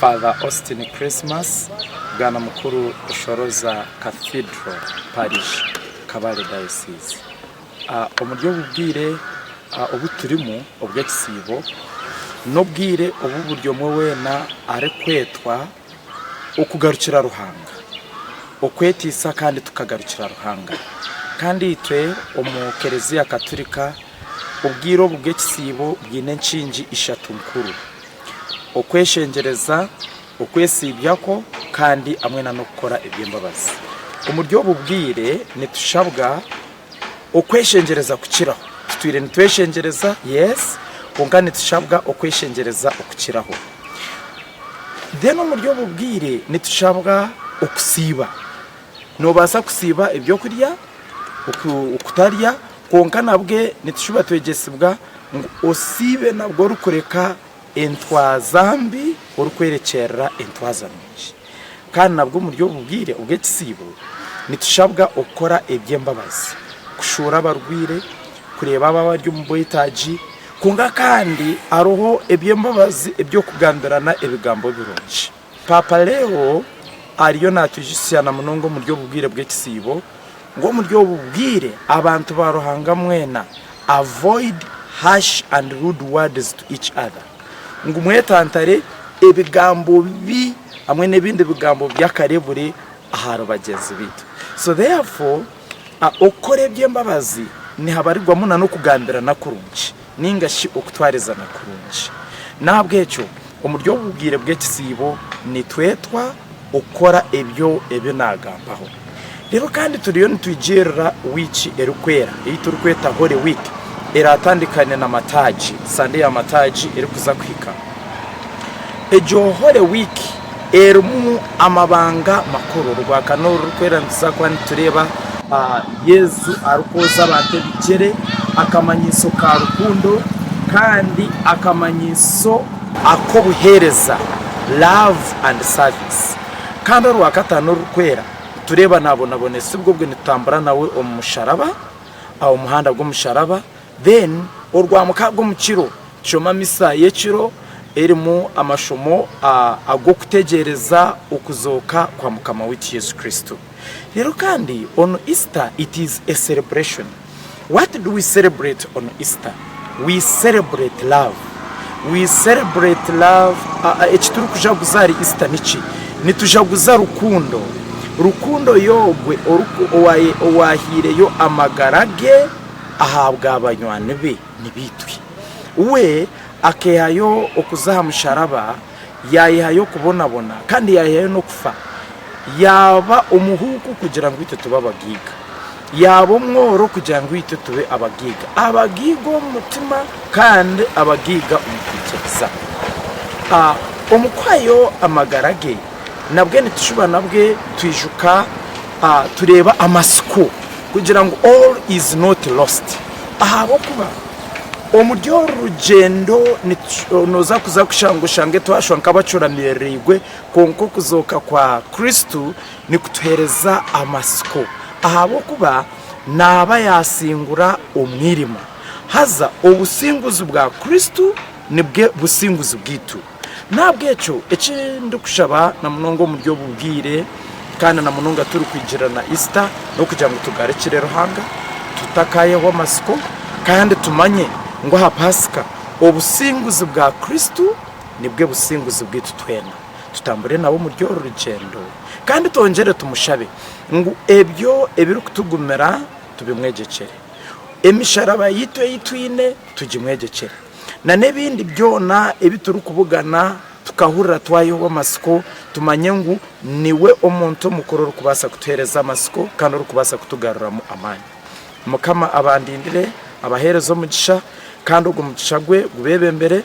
Father Austin Christmas, Bwana Mukuru Rushorooza Cathedral, Parish, Kabale Diocese. Omuryo Obwire obuturimo obw'ekisiibo n'obwire obuburyo omwe weena arikwetwa okugarukira Ruhanga, okweteisa kandi tukagarukira Ruhanga. Kandi itwe omu Kereziya Katolika obwire obw'ekisiibo bwine enkingi ishatu nkuru: okweshengereza, okwesiibyako kandi amwe n'okukora eby'embabazi. Omuryo obwire nitushabwa okweshengereza kukiraho. Tutwire nitweshengereza, yes, konka nitushabwa okweshengereza okukiraho. Then omuryo obwire nitushabwa okusiiba. Nobasa kusiiba ebyokurya, okutarya, konka nabwe nitushuba twegesibwa ngo osiibe nabwo rukureka entwaza mbi orukwerekerera entwaza nyingi. Kandi nabwo omuryo obwire obw'ekisiibo nitushabwa okukora eby'embabazi, kushura abarwire, kureba abari omu bwetagi, konka kandi aroho eby'embabazi ebyokugambirana ebigambo birungi. Papa Leo ariyo natujisiana munongo omuryo obwire bw'ekisiibo ngo omuryo obwire abantu ba Ruhanga mwena avoid harsh and rude words to each other. Ngo mwetantare ebigambo bi amwe n'ebindi bigambo by'akarebure ahari bagenzi bitu. So therefore okore eby'embabazi ni habarirwamo no kugambirana kurungi ningashi okutwariza na kurungi. Nabwo ekyo omuryo obwire bw'ekisiibo nitwetwa okora ebyo nagambaho. Rero kandi turiyo nitwigerera wiki erukwera turikweta Holy Week eratandikane na mataji, Sunday ya mataji eri kuza kwika. Ejo Holy Week erimu amabanga makuru rwakano rukwera ntiza kwa nitureba Yesu arukoza abantu bigere akamanyiso ka rukundo kandi akamanyiso akobuhereza, love and service. Kandi rwakatano rukwera tureba nabonabonese ubwo bwe nitambara nawe omusharaba aho muhanda gw'omusharaba, then orwamuka gw'omukiro choma misa yekiro erimu amashomo agokutegereza okuzoka kwa mukama w'iki Yesu Kristo. Rero kandi on Easter it is a celebration. What do we celebrate on Easter? We celebrate love. We celebrate love. Ekituru kujaguzari Easter nichi nitujaguza rukundo. Rukundo yogwe owahire yo amagarage ahabwa abanywani be nibitwi. We akehayo okuzaha musharaba yayihayo kubonabona kandi yayihayo no kufa. Yaba umuhuku kugira ngo ite tuba abagiga, yaba umworo kugira ngo ite tube abagiga, abagiga umutima kandi abagiga umutekereza. Omukwayo amagarage nabwe nitushuba nabwe twijuka tureba amasiko kugira ngo all is not lost. Ahabo kuba omuryo rugendo noza kuza kushangushange twashwanka bacuranirigwe konko kuzoka kwa Kristo ni kutuhereza amasiko. Ahabo kuba naba yasingura umwirima haza obusinguzi bwa Kristo nibwe businguzi bwitu. Nabwe echo ekindi kushaba na munongo omuryo obwire kandi na munonga turi kwigirana Easter no kugira ngo tugarukire Ruhanga tutakayeho amasiko kandi tumanye ngo ha Pasika obusinguzi bwa Kristo nibwe businguzi bwitu twena tutambure nabo mu ryo rugendo kandi tongere tumushabe ngo ebyo ebiru kutugumera tubimwegekere, emisharaba yitwine tugimwegekere na nebindi byona ebituru kubugana tukahurira twayeho amasiko tumanye ngo niwe omuntu mukuru kubasa kutereza amasiko kandi kubasa kutugaruramo amani. Mukama abandindire abaherezo mugisha kandi ubwo mugisha gwe gubebe mbere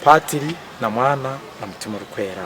Patiri na Mwana na mutima rukwera.